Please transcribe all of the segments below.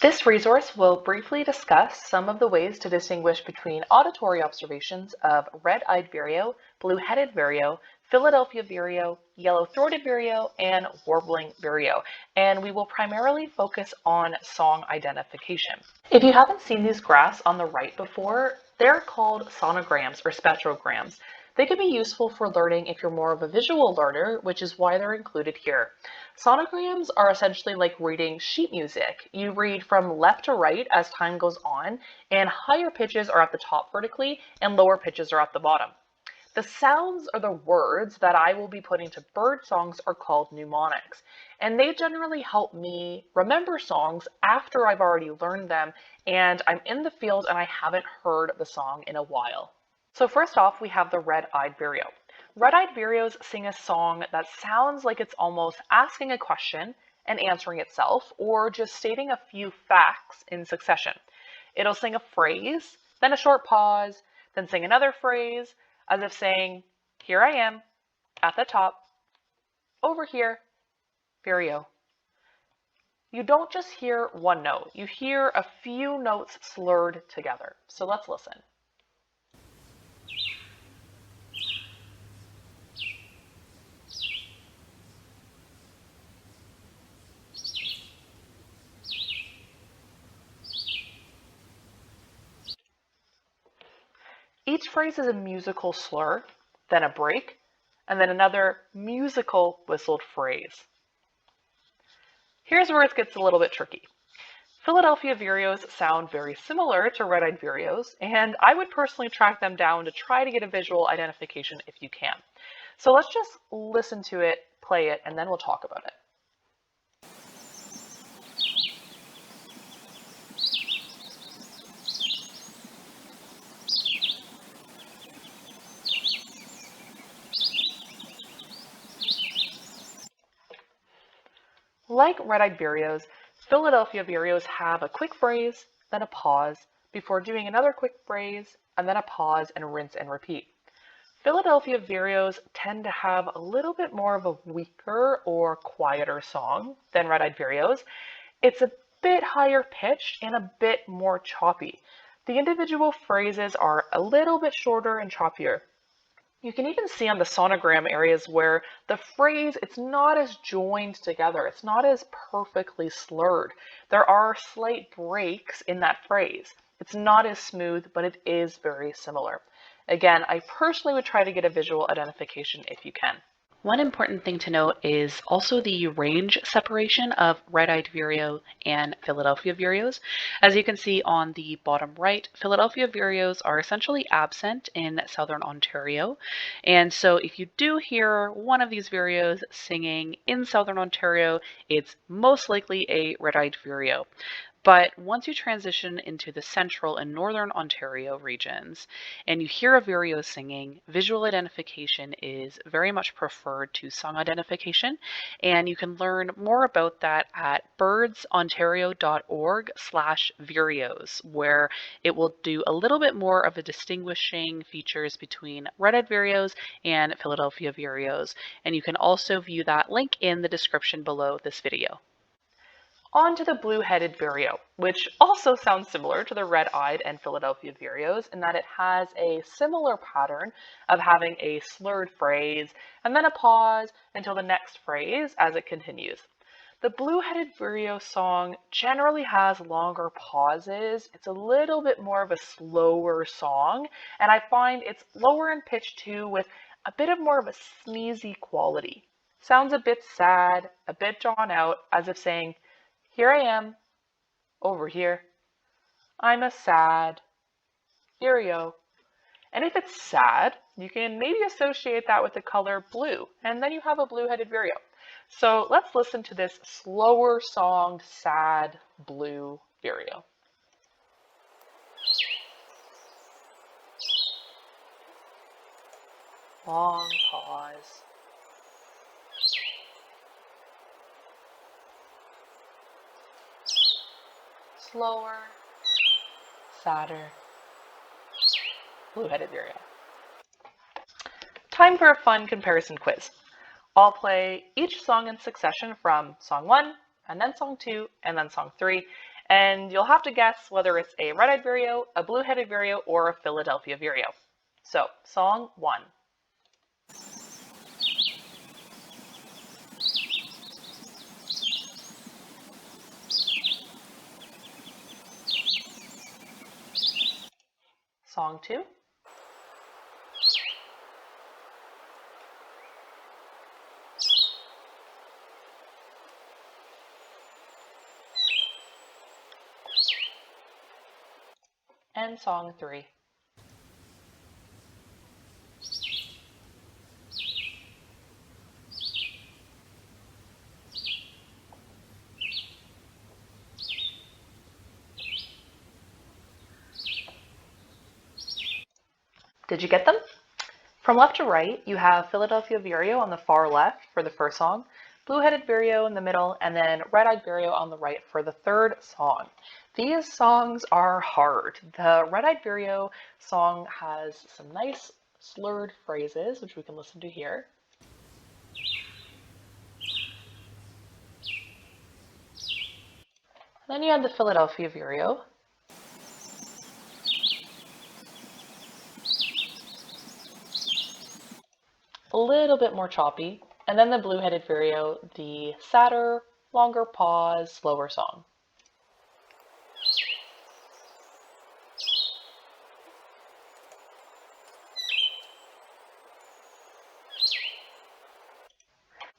This resource will briefly discuss some of the ways to distinguish between auditory observations of red-eyed vireo, blue-headed vireo, Philadelphia vireo, yellow-throated vireo, and warbling vireo, and we will primarily focus on song identification. If you haven't seen these graphs on the right before, they're called sonograms or spectrograms. They can be useful for learning if you're more of a visual learner, which is why they're included here. Sonograms are essentially like reading sheet music. You read from left to right as time goes on, and higher pitches are at the top vertically, and lower pitches are at the bottom. The sounds or the words that I will be putting to bird songs are called mnemonics, and they generally help me remember songs after I've already learned them and I'm in the field and I haven't heard the song in a while. So first off, we have the red-eyed vireo. Red-eyed vireos sing a song that sounds like it's almost asking a question and answering itself, or just stating a few facts in succession. It'll sing a phrase, then a short pause, then sing another phrase, as if saying, here I am, at the top, over here, vireo. You don't just hear one note, you hear a few notes slurred together. So let's listen. Each phrase is a musical slur, then a break, and then another musical whistled phrase. Here's where it gets a little bit tricky. Philadelphia vireos sound very similar to red-eyed vireos, and I would personally track them down to try to get a visual identification if you can. So let's just listen to it, play it, and then we'll talk about it. Like red-eyed vireos, Philadelphia vireos have a quick phrase, then a pause, before doing another quick phrase, and then a pause and rinse and repeat. Philadelphia vireos tend to have a little bit more of a weaker or quieter song than red-eyed vireos. It's a bit higher pitched and a bit more choppy. The individual phrases are a little bit shorter and choppier. You can even see on the sonogram areas where the phrase, it's not as joined together. It's not as perfectly slurred. There are slight breaks in that phrase. It's not as smooth, but it is very similar. Again, I personally would try to get a visual identification if you can. One important thing to note is also the range separation of red-eyed vireo and Philadelphia vireos. As you can see on the bottom right, Philadelphia vireos are essentially absent in southern Ontario. And so if you do hear one of these vireos singing in southern Ontario, it's most likely a red-eyed vireo. But once you transition into the central and northern Ontario regions and you hear a vireo singing, visual identification is very much preferred to song identification. And you can learn more about that at birdsontario.org/vireos, where it will do a little bit more of a distinguishing features between red-eyed vireos and Philadelphia vireos. And you can also view that link in the description below this video. On to the blue-headed vireo, which also sounds similar to the red-eyed and Philadelphia vireos in that it has a similar pattern of having a slurred phrase and then a pause until the next phrase as it continues. The blue-headed vireo song generally has longer pauses. It's a little bit more of a slower song, and I find it's lower in pitch too with a bit of more of a sneezy quality. Sounds a bit sad, a bit drawn out, as if saying, here I am, over here. I'm a sad vireo. And if it's sad, you can maybe associate that with the color blue, and then you have a blue-headed vireo. So let's listen to this slower songed, sad blue vireo. Long pause. Slower, sadder, blue-headed vireo. Time for a fun comparison quiz. I'll play each song in succession from song 1, and then song 2, and then song 3, And you'll have to guess whether it's a red-eyed vireo, a blue-headed vireo, or a Philadelphia vireo. So, song 1. Song 2. And song 3. Did you get them? From left to right, you have Philadelphia vireo on the far left for the first song, blue-headed vireo in the middle, and then red-eyed vireo on the right for the third song. These songs are hard. The red-eyed vireo song has some nice slurred phrases, which we can listen to here. Then you have the Philadelphia vireo. A little bit more choppy. And then the blue-headed vireo, the sadder, longer pause, slower song.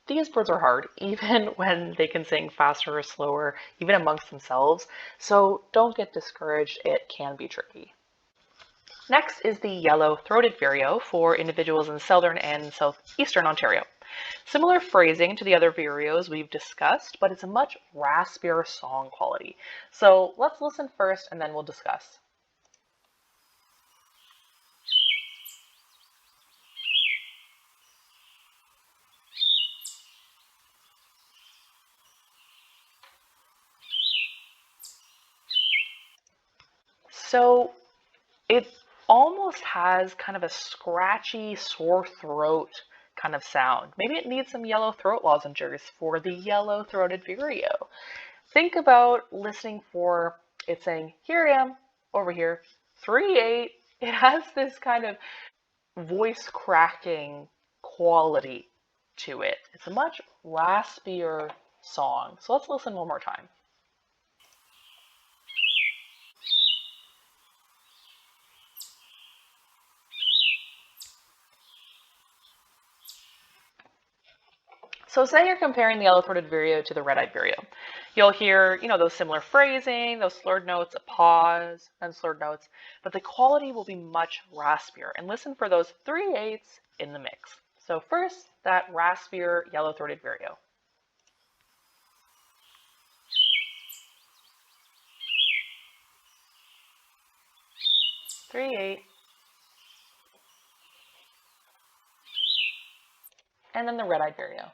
These birds are hard, even when they can sing faster or slower, even amongst themselves. So don't get discouraged, it can be tricky. Next is the yellow-throated vireo for individuals in southern and southeastern Ontario. Similar phrasing to the other vireos we've discussed, but it's a much raspier song quality. So let's listen first and then we'll discuss. So it almost has kind of a scratchy, sore throat kind of sound. Maybe it needs some yellow throat lozenges for the yellow-throated vireo. Think about listening for it saying, here I am, over here, 3-8. It has this kind of voice cracking quality to it. It's a much raspier song. So let's listen one more time. So say you're comparing the yellow-throated vireo to the red-eyed vireo. You'll hear, those similar phrasing, those slurred notes, a pause, and slurred notes, but the quality will be much raspier. And listen for those 3/8 in the mix. So first, that raspier yellow-throated vireo. Three, eight. And then the red-eyed vireo.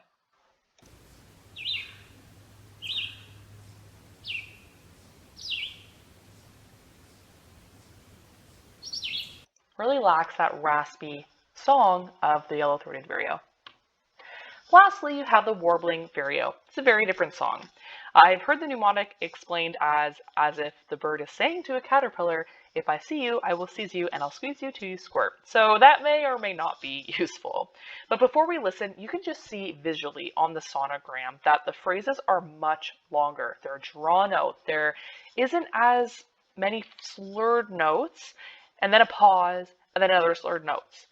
Really lacks that raspy song of the yellow-throated vireo. Lastly, you have the warbling vireo. It's a very different song. I've heard the mnemonic explained as if the bird is saying to a caterpillar, if I see you, I will seize you and I'll squeeze you till you squirt. So that may or may not be useful. But before we listen, you can just see visually on the sonogram that the phrases are much longer. They're drawn out. There isn't as many slurred notes, and then a pause, and then another slurred notes.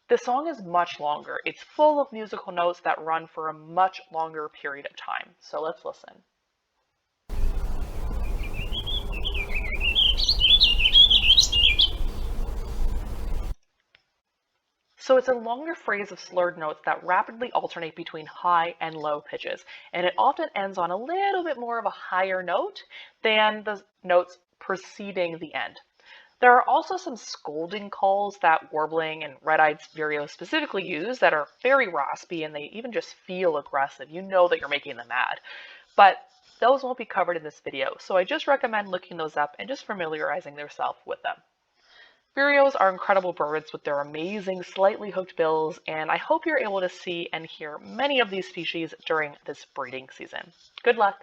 The song is much longer. It's full of musical notes that run for a much longer period of time. So let's listen. So it's a longer phrase of slurred notes that rapidly alternate between high and low pitches, and it often ends on a little bit more of a higher note than the notes preceding the end. There are also some scolding calls that warbling and red-eyed vireo specifically use that are very raspy, and they even just feel aggressive. You know that you're making them mad. But those won't be covered in this video, so I just recommend looking those up and just familiarizing yourself with them. Vireos are incredible birds with their amazing slightly hooked bills, and I hope you're able to see and hear many of these species during this breeding season. Good luck!